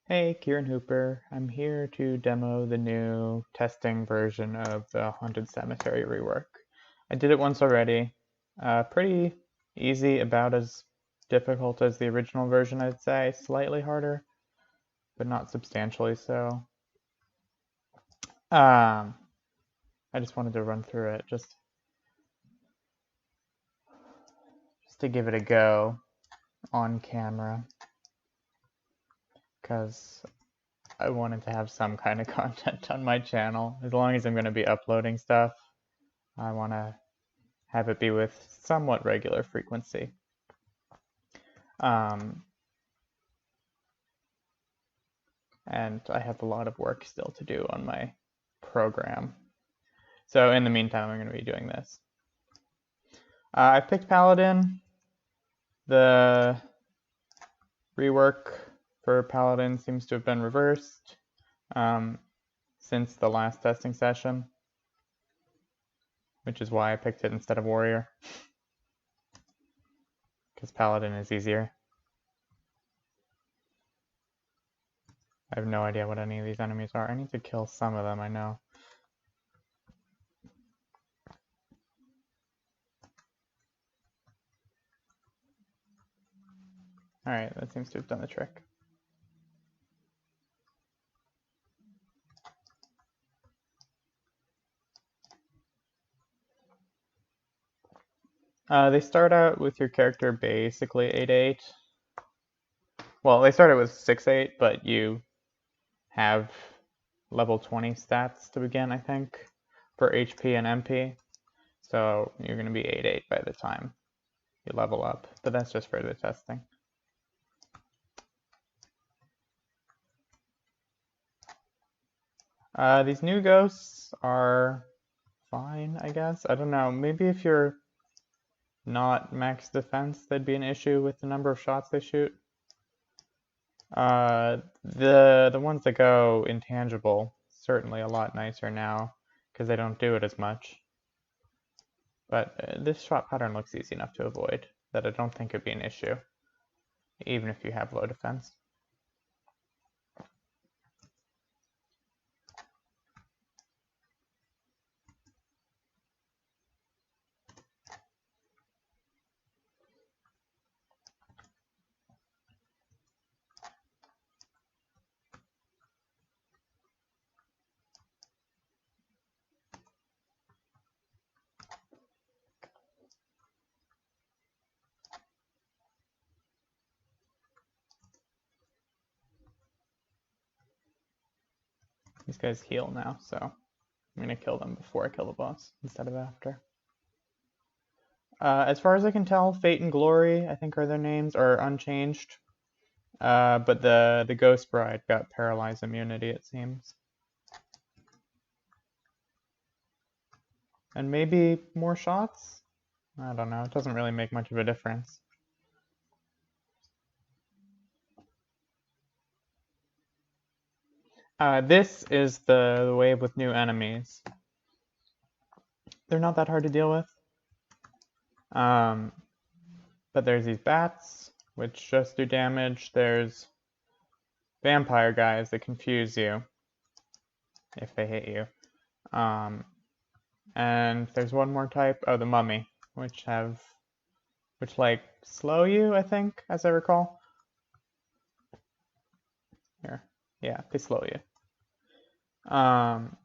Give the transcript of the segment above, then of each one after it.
Hey, Kieran Hooper. I'm here to demo the new testing version of the Haunted Cemetery rework. I did it once already. Pretty easy, about as difficult as the original version, I'd say. Slightly harder, but not substantially so. I just wanted to run through it just to give it a go on camera, because I wanted to have some kind of content on my channel. As long as I'm going to be uploading stuff, I want to have it be with somewhat regular frequency. And I have a lot of work still to do on my program. So in the meantime, I'm going to be doing this. I picked Paladin. The rework for Paladin seems to have been reversed since the last testing session, which is why I picked it instead of Warrior, because Paladin is easier. I have no idea what any of these enemies are. I need to kill some of them, I know. Alright, that seems to have done the trick. They start out with your character basically 8/8. Well, they started with 6/8, but you have level 20 stats to begin, I think, for HP and MP. So you're going to be 8/8 by the time you level up, but that's just for the testing. These new ghosts are fine, I guess. I don't know. Maybe if you're not max defense, that'd be an issue with the number of shots they shoot. The ones that go intangible, certainly a lot nicer now, because they don't do it as much. But this shot pattern looks easy enough to avoid that I don't think it'd be an issue, even if you have low defense. These guys heal now, so I'm going to kill them before I kill the boss instead of after. As far as I can tell, Fate and Glory, I think are their names, are unchanged. But the Ghost Bride got paralyzed immunity, it seems. And maybe more shots? I don't know, it doesn't really make much of a difference. This is the wave with new enemies. They're not that hard to deal with. But there's these bats, which just do damage. There's vampire guys that confuse you if they hit you. And there's one more type, the mummy, which like slow you, I think, as I recall. Here, yeah, they slow you. And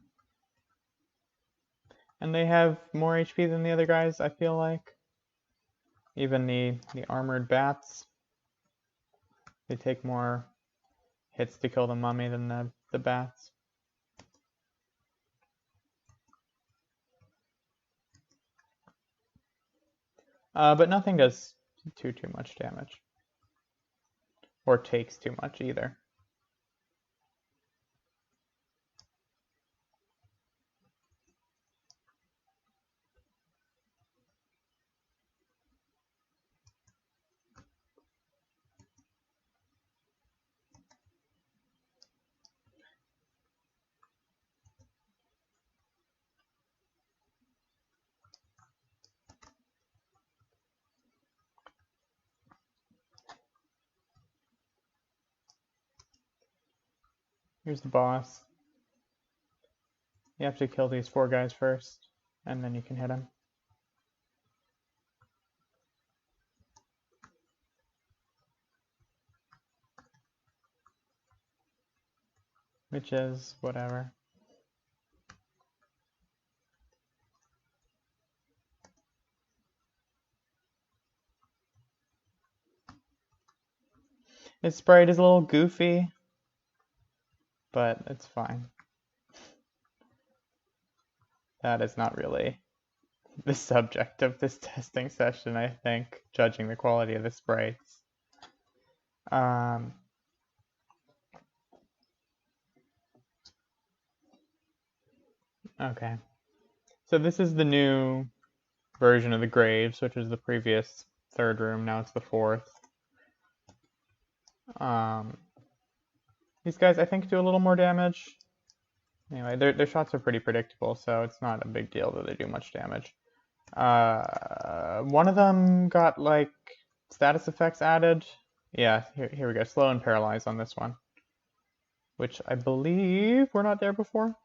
they have more HP than the other guys, I feel like. Even the armored bats, they take more hits to kill the mummy than the bats. But nothing does too much damage. Or takes too much either. Here's the boss. You have to kill these 4 guys first, and then you can hit him. Which is whatever. His sprite is a little goofy, but it's fine. That is not really the subject of this testing session, I think, judging the quality of the sprites. Okay, so this is the new version of the graves, which is the previous 3rd room. Now it's the 4th. These guys, I think, do a little more damage. Anyway, their shots are pretty predictable, so it's not a big deal that they do much damage. One of them got, like, status effects added. Yeah, here we go. Slow and paralyze on this one, which I believe were not there before.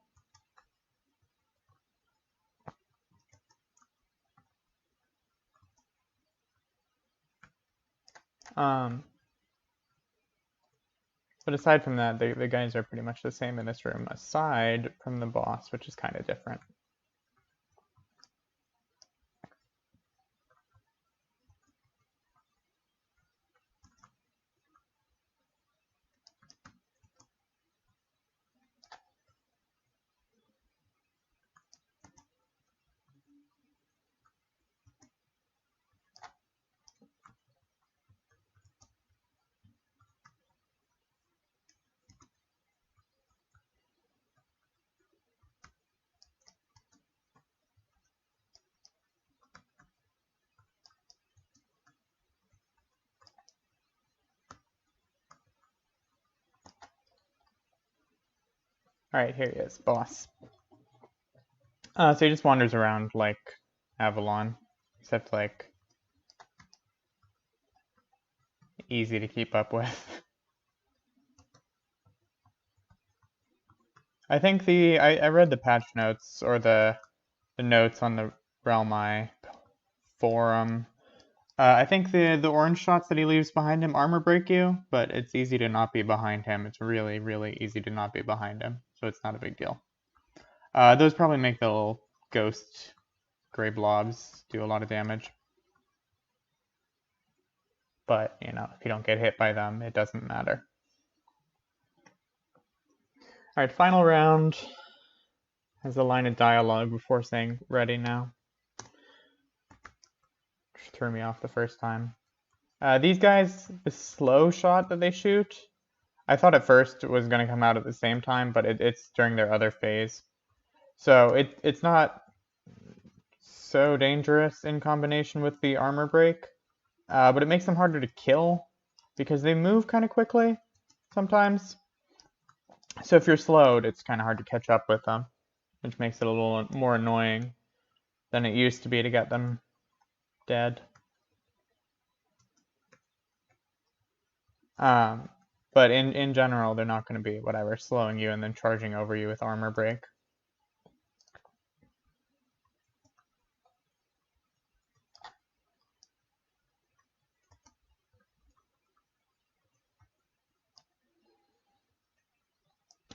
But aside from that, the guys are pretty much the same in this room, aside from the boss, which is kind of different. Alright, here he is, boss. So he just wanders around like Avalon, except like easy to keep up with. I think I read the patch notes, or the notes on the RotMG forum. I think the orange shots that he leaves behind him armor break you, but it's easy to not be behind him. It's really, really easy to not be behind him, so it's not a big deal. Those probably make the little ghost gray blobs do a lot of damage. But, you know, if you don't get hit by them, it doesn't matter. Alright, final round has a line of dialogue before saying ready now. Which threw me off the first time. These guys, the slow shot that they shoot, I thought at first it was going to come out at the same time, but it's during their other phase. So it's not so dangerous in combination with the armor break, but it makes them harder to kill because they move kind of quickly sometimes. So if you're slowed, it's kind of hard to catch up with them, which makes it a little more annoying than it used to be to get them dead. But in general, they're not going to be whatever, slowing you and then charging over you with armor break.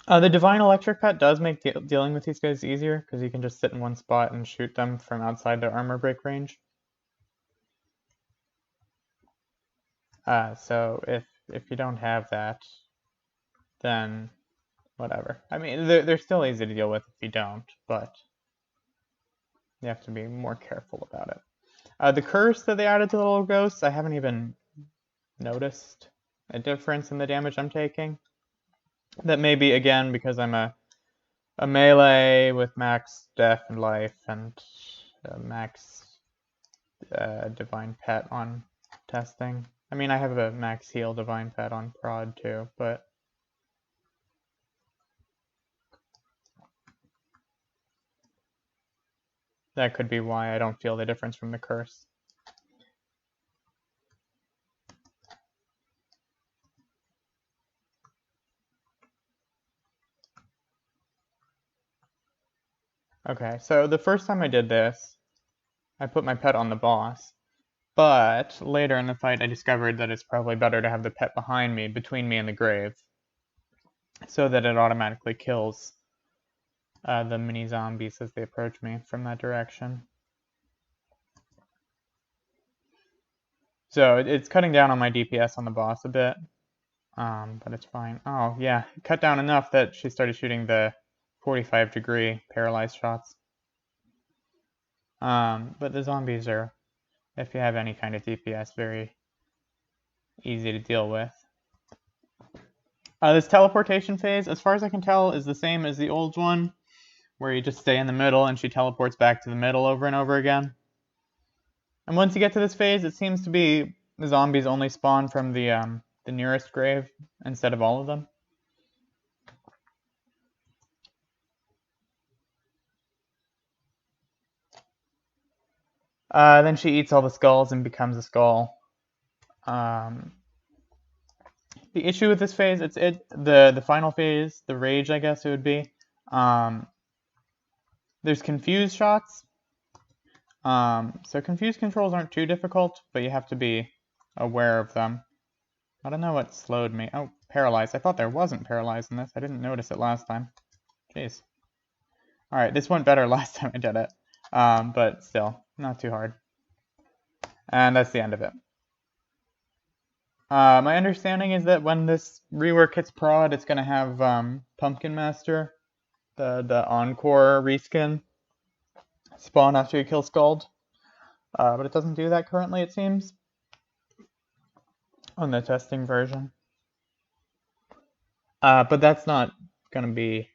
The Divine Electric Pet does make dealing with these guys easier, because you can just sit in one spot and shoot them from outside their armor break range. So if you don't have that, then whatever. I mean, they're still easy to deal with if you don't, but you have to be more careful about it. The curse that they added to the little ghosts, I haven't even noticed a difference in the damage I'm taking. That may be, again, because I'm a melee with max death and life and max divine pet on testing. I mean, I have a max heal divine pet on prod too, but that could be why I don't feel the difference from the curse. Okay, so the first time I did this, I put my pet on the boss, but later in the fight I discovered that it's probably better to have the pet behind me, between me and the grave, so that it automatically kills the mini zombies as they approach me from that direction. So it's cutting down on my DPS on the boss a bit, but it's fine. Oh yeah, it cut down enough that she started shooting the 45-degree paralyzed shots. But the zombies are, if you have any kind of DPS, very easy to deal with. This teleportation phase, as far as I can tell, is the same as the old one, where you just stay in the middle and she teleports back to the middle over and over again. And once you get to this phase, it seems to be the zombies only spawn from the nearest grave instead of all of them. Then she eats all the skulls and becomes a skull. The issue with this phase, the final phase, the rage, I guess it would be. There's confused shots. So confused controls aren't too difficult, but you have to be aware of them. I don't know what slowed me. Oh, paralyzed. I thought there wasn't paralyzed in this. I didn't notice it last time. Jeez. Alright, this went better last time I did it. But still, not too hard. And that's the end of it. My understanding is that when this rework hits prod, it's going to have Pumpkin Master, the Encore reskin, spawn after you kill Scald. But it doesn't do that currently, it seems, on the testing version. But that's not going to be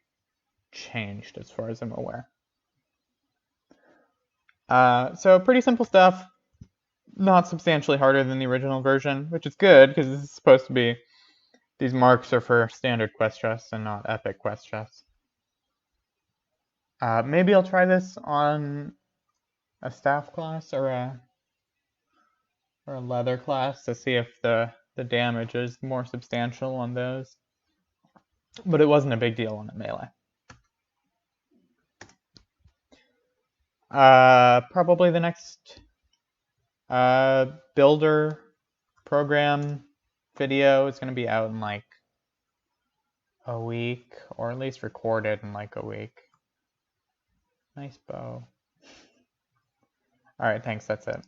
changed as far as I'm aware. So pretty simple stuff. Not substantially harder than the original version, which is good because this is supposed to be, these marks are for standard quest chests and not epic quest chests. Maybe I'll try this on a staff class or a leather class to see if the damage is more substantial on those. But it wasn't a big deal on the melee. Probably the next builder program video is going to be out in like a week, or at least recorded in like a week. Nice bow. Alright, thanks, that's it.